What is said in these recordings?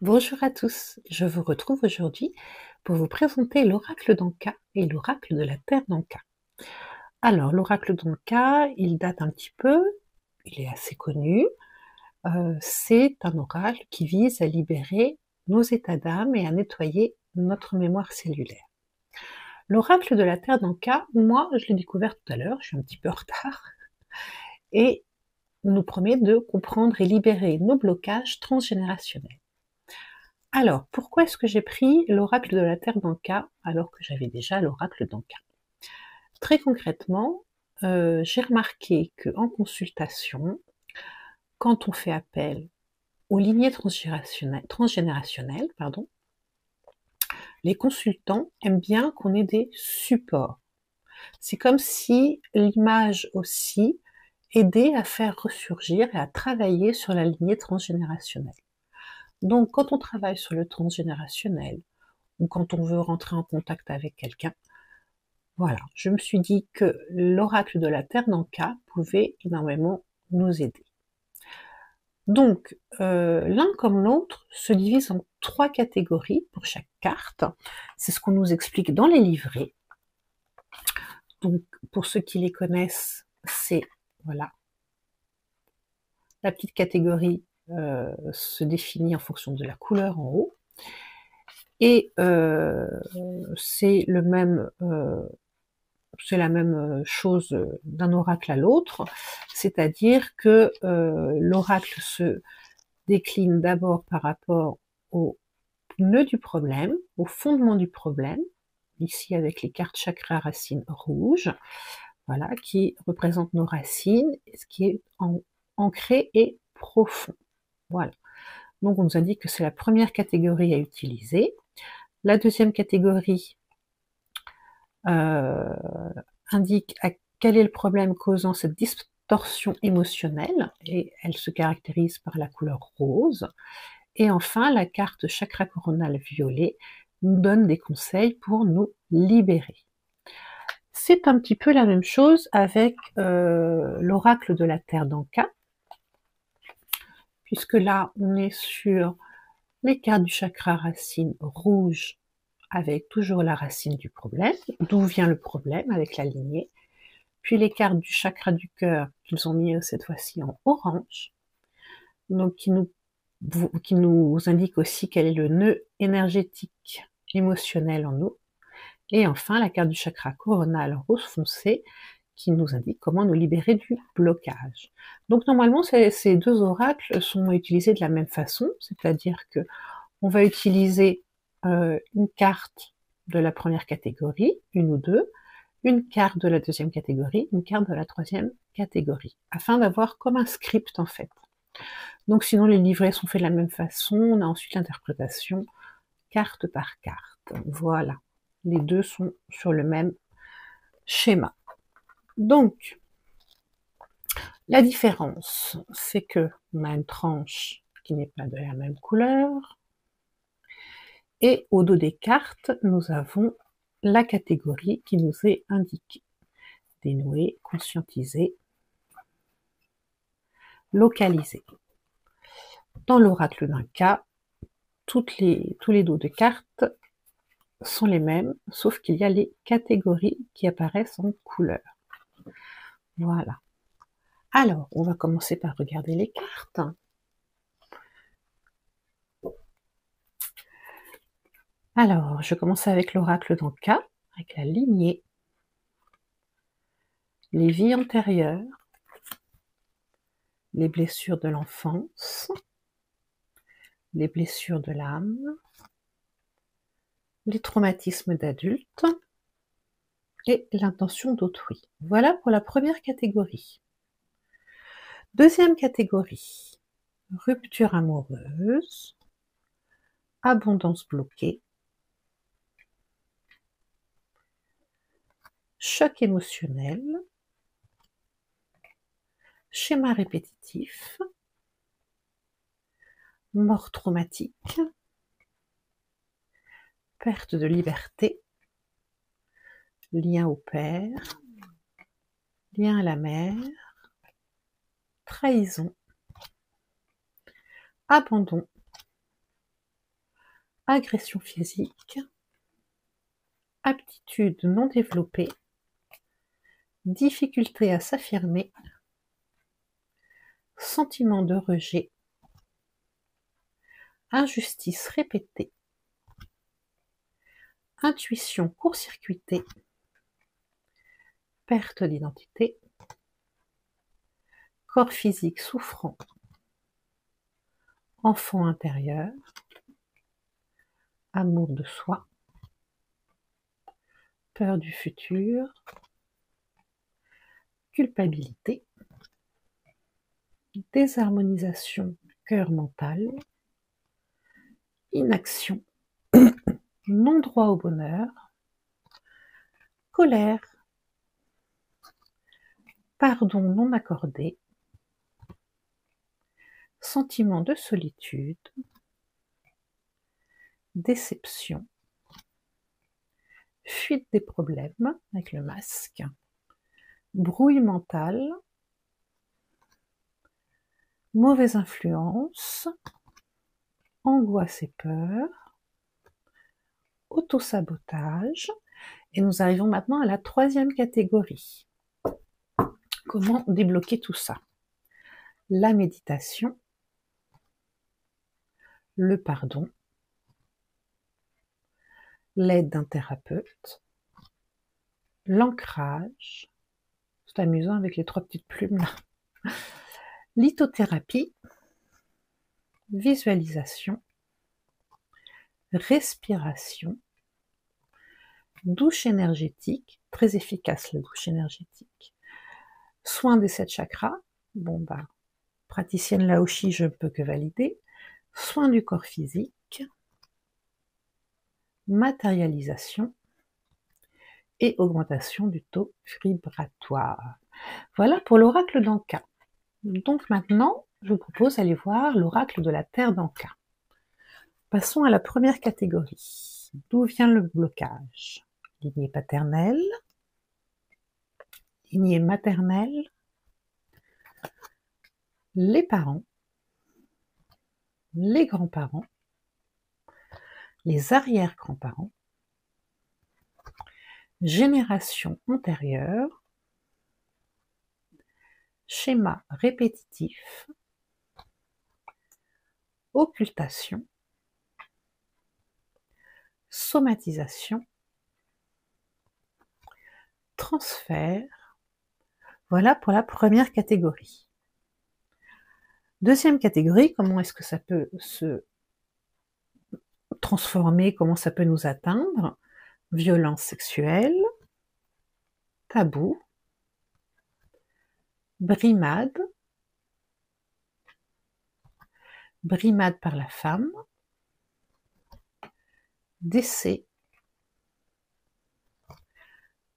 Bonjour à tous, je vous retrouve aujourd'hui pour vous présenter l'oracle d'Anka et l'oracle de la Terre d'Anka. Alors, l'oracle d'Anka, il date un petit peu, il est assez connu. C'est un oracle qui vise à libérer nos états d'âme et à nettoyer notre mémoire cellulaire. L'oracle de la Terre d'Anka, moi, je l'ai découvert tout à l'heure, je suis un petit peu en retard, et nous promet de comprendre et libérer nos blocages transgénérationnels. Alors, pourquoi est-ce que j'ai pris l'oracle de la Terre d'Anka alors que j'avais déjà l'oracle d'Anka? Très concrètement, j'ai remarqué qu'en consultation, quand on fait appel aux lignées transgénérationnelles, les consultants aiment bien qu'on ait des supports. C'est comme si l'image aussi aidait à faire ressurgir et à travailler sur la lignée transgénérationnelle. Donc, quand on travaille sur le transgénérationnel, ou quand on veut rentrer en contact avec quelqu'un, voilà, je me suis dit que l'oracle de la Terre d'Anka pouvait énormément nous aider. Donc, l'un comme l'autre se divise en 3 catégories pour chaque carte. C'est ce qu'on nous explique dans les livrets. Donc, pour ceux qui les connaissent, c'est, voilà, la petite catégorie se définit en fonction de la couleur en haut. Et c'est la même chose d'un oracle à l'autre, c'est-à-dire que l'oracle se décline d'abord par rapport au nœud du problème, au fondement du problème, ici avec les cartes chakra racines rouges, voilà, qui représentent nos racines, ce qui est ancré et profond. Voilà. Donc on nous indique que c'est la première catégorie à utiliser. La deuxième catégorie indique quel est le problème causant cette distorsion émotionnelle, et elle se caractérise par la couleur rose. Et enfin, la carte chakra coronal violet nous donne des conseils pour nous libérer. C'est un petit peu la même chose avec l'oracle de la Terre d'Anka, puisque là, on est sur les cartes du chakra racine rouge, avec toujours la racine du problème, d'où vient le problème avec la lignée, puis les cartes du chakra du cœur qu'ils ont mis cette fois-ci en orange, donc qui nous indique aussi quel est le nœud énergétique émotionnel en nous, et enfin la carte du chakra coronal rose foncé qui nous indique comment nous libérer du blocage. Donc normalement ces deux oracles sont utilisés de la même façon, c'est-à-dire que on va utiliser une carte de la première catégorie, une ou deux, une carte de la deuxième catégorie, une carte de la troisième catégorie, afin d'avoir comme un script en fait. Donc sinon les livrets sont faits de la même façon, on a ensuite l'interprétation carte par carte. Voilà, les deux sont sur le même schéma. Donc, la différence, c'est que on a une tranche qui n'est pas de la même couleur, et au dos des cartes, nous avons la catégorie qui nous est indiquée. Dénouer, conscientiser, localiser. Dans l'oracle d'Anka, tous les dos de cartes sont les mêmes, sauf qu'il y a les catégories qui apparaissent en couleur. Voilà. Alors, on va commencer par regarder les cartes. Alors, je commence avec l'oracle d'Anka, avec la lignée, les vies antérieures, les blessures de l'enfance, les blessures de l'âme, les traumatismes d'adulte et l'intention d'autrui. Voilà pour la première catégorie. Deuxième catégorie, rupture amoureuse, abondance bloquée, choc émotionnel, schéma répétitif, mort traumatique, perte de liberté, lien au père, lien à la mère, trahison, abandon, agression physique, aptitude non développée, difficulté à s'affirmer, sentiment de rejet, injustice répétée, intuition court-circuitée, perte d'identité, corps physique souffrant, enfant intérieur, amour de soi, peur du futur, culpabilité, désharmonisation cœur mental, inaction, non-droit au bonheur, colère, pardon non accordé, sentiment de solitude, déception, fuite des problèmes avec le masque, brouille mentale, mauvaise influence, angoisse et peur, autosabotage. Et nous arrivons maintenant à la troisième catégorie. Comment débloquer tout ça? La méditation, le pardon, l'aide d'un thérapeute, l'ancrage, c'est amusant avec les 3 petites plumes là, lithothérapie, visualisation, respiration, douche énergétique, très efficace la douche énergétique, soin des 7 chakras, bon bah, praticienne Laoshi, je ne peux que valider, soin du corps physique, matérialisation et augmentation du taux vibratoire. Voilà pour l'oracle d'Anka. Donc maintenant, je vous propose d'aller voir l'oracle de la Terre d'Anka. Passons à la première catégorie. D'où vient le blocage? Lignée paternelle, lignée maternelle, les parents, les grands-parents, les arrière-grands-parents, génération antérieure, schéma répétitif, occultation, somatisation, transfert. Voilà pour la première catégorie. Deuxième catégorie, comment est-ce que ça peut se transformer, comment ça peut nous atteindre? Violence sexuelle, tabou, brimade, brimade par la femme, décès,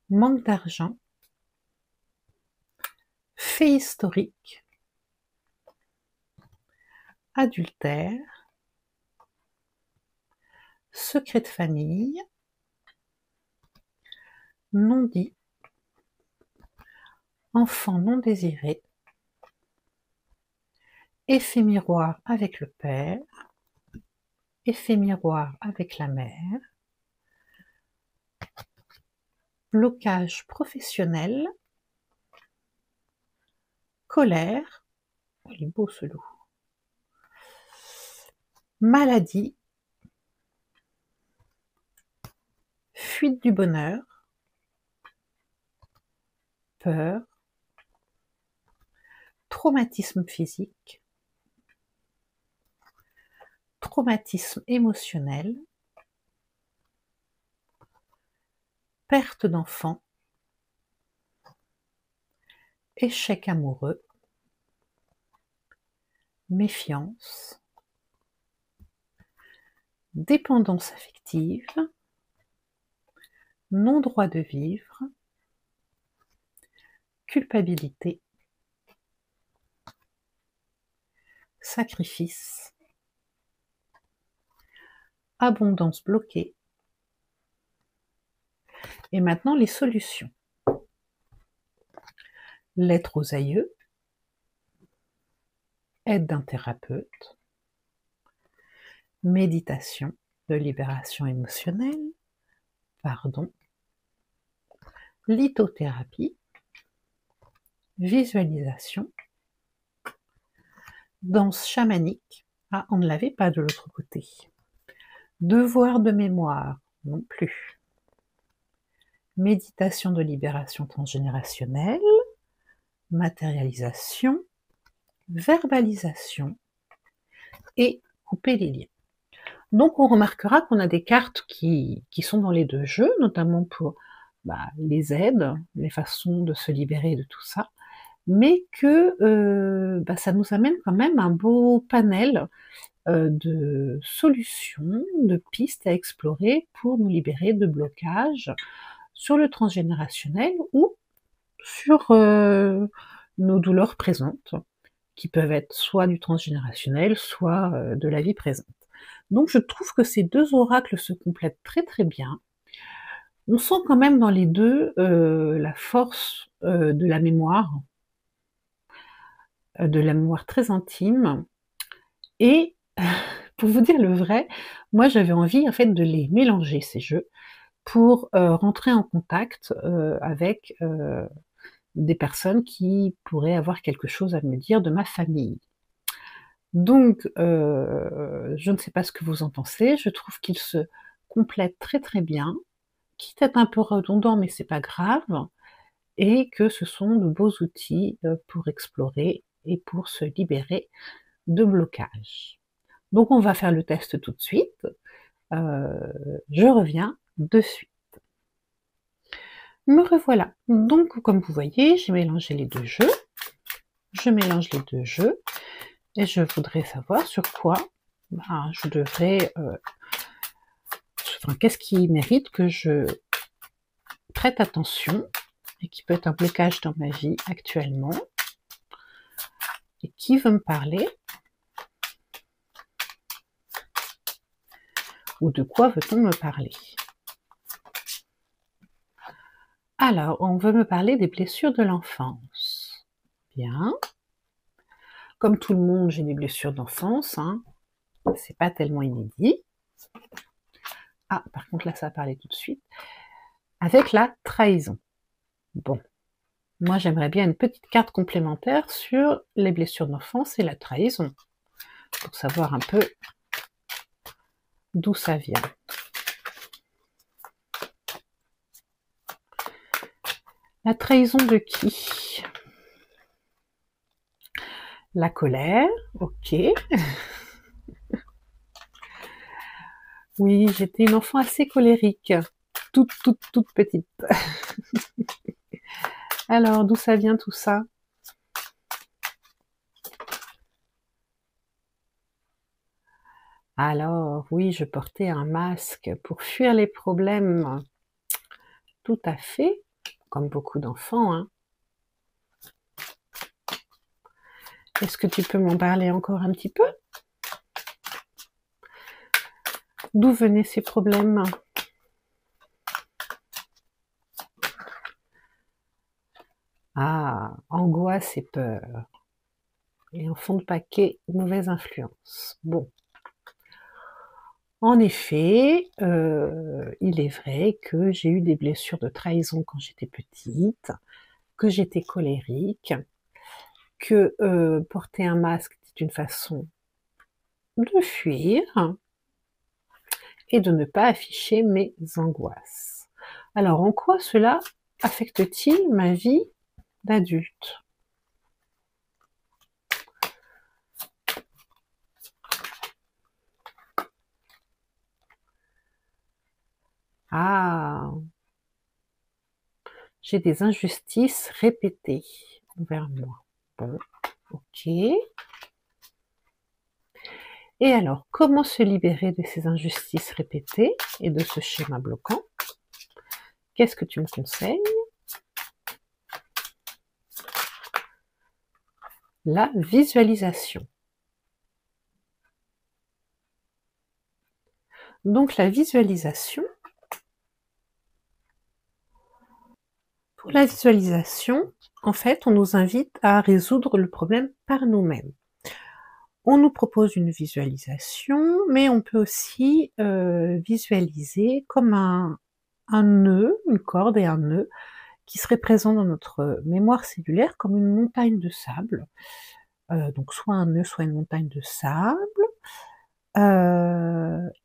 manque d'argent, fait historique, adultère, secret de famille, non dit, enfant non désiré, effet miroir avec le père, effet miroir avec la mère, blocage professionnel, colère, oh, il est beau ce loup, maladie, fuite du bonheur, peur, traumatisme physique, traumatisme émotionnel, perte d'enfant, échec amoureux, méfiance, dépendance affective, non-droit de vivre, culpabilité, sacrifice, abondance bloquée. Et maintenant les solutions. Lettre aux aïeux, aide d'un thérapeute, méditation, de libération émotionnelle, pardon, lithothérapie, visualisation, danse chamanique. Ah, on ne l'avait pas de l'autre côté. Devoir de mémoire, non plus. Méditation de libération transgénérationnelle, matérialisation, verbalisation et couper les liens. Donc on remarquera qu'on a des cartes qui sont dans les deux jeux, notamment pour les aides, les façons de se libérer de tout ça, mais que ça nous amène quand même un beau panel de solutions, de pistes à explorer pour nous libérer de blocages sur le transgénérationnel ou sur nos douleurs présentes, qui peuvent être soit du transgénérationnel, soit de la vie présente. Donc je trouve que ces deux oracles se complètent très très bien. On sent quand même dans les deux la force de la mémoire très intime, et pour vous dire le vrai, moi j'avais envie en fait de les mélanger ces jeux pour rentrer en contact avec des personnes qui pourraient avoir quelque chose à me dire de ma famille. Donc je ne sais pas ce que vous en pensez, je trouve qu'ils se complètent très très bien, quitte à être un peu redondant, mais c'est pas grave, et que ce sont de beaux outils pour explorer et pour se libérer de blocages. Donc on va faire le test tout de suite, je reviens de suite. Me revoilà. Donc comme vous voyez, j'ai mélangé les deux jeux, je mélange les deux jeux, et je voudrais savoir sur quoi je devrais... qu'est-ce qui mérite que je prête attention, et qui peut être un blocage dans ma vie actuellement, et qui veut me parler, ou de quoi veut-on me parler? Alors, on veut me parler des blessures de l'enfance. Bien. Comme tout le monde, j'ai des blessures d'enfance, hein. C'est pas tellement inédit. Ah, par contre, là, ça va parler tout de suite. Avec la trahison. Bon. Moi, j'aimerais bien une petite carte complémentaire sur les blessures d'enfance et la trahison, pour savoir un peu d'où ça vient. La trahison de qui? La colère, ok. Oui, j'étais une enfant assez colérique, toute petite. Alors, d'où ça vient tout ça? Alors, oui, je portais un masque pour fuir les problèmes. Tout à fait, comme beaucoup d'enfants, hein. Est-ce que tu peux m'en parler encore un petit peu? D'où venaient ces problèmes? Ah, angoisse et peur. Et en fond de paquet, mauvaise influence. Bon. En effet, il est vrai que j'ai eu des blessures de trahison quand j'étais petite, que j'étais colérique, que porter un masque est une façon de fuir et de ne pas afficher mes angoisses. Alors, en quoi cela affecte-t-il ma vie d'adulte? Ah, j'ai des injustices répétées envers moi. Bon, ok. Et alors, comment se libérer de ces injustices répétées et de ce schéma bloquant? Qu'est-ce que tu me conseilles? La visualisation. Donc la visualisation, pour la visualisation, en fait, on nous invite à résoudre le problème par nous-mêmes. On nous propose une visualisation, mais on peut aussi visualiser comme un nœud, une corde et un nœud qui serait présent dans notre mémoire cellulaire comme une montagne de sable. Donc soit un nœud, soit une montagne de sable,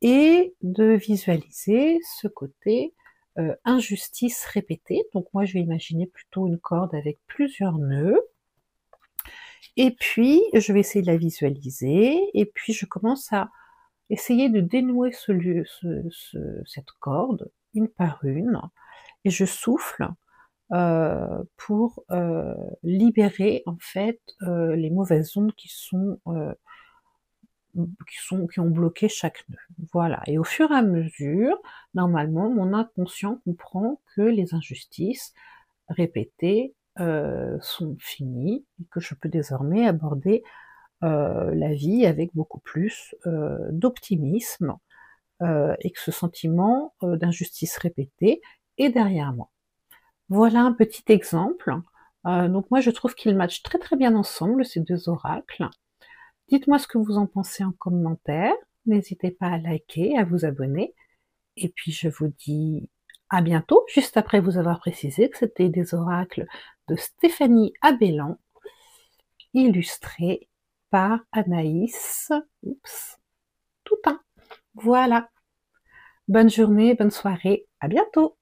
et de visualiser ce côté injustice répétée. Donc moi je vais imaginer plutôt une corde avec plusieurs nœuds, et puis je vais essayer de la visualiser, et puis je commence à essayer de dénouer cette corde une par une, et je souffle pour libérer en fait les mauvaises ondes qui ont bloqué chaque nœud. Voilà. Et au fur et à mesure, normalement, mon inconscient comprend que les injustices répétées sont finies et que je peux désormais aborder la vie avec beaucoup plus d'optimisme et que ce sentiment d'injustice répétée est derrière moi. Voilà un petit exemple. Donc moi je trouve qu'ils matchent très très bien ensemble, ces deux oracles. Dites-moi ce que vous en pensez en commentaire. N'hésitez pas à liker, à vous abonner. Et puis je vous dis à bientôt, juste après vous avoir précisé que c'était des oracles de Stéphanie Abellan, illustrés par Anaïs Toutain. Voilà. Bonne journée, bonne soirée, à bientôt.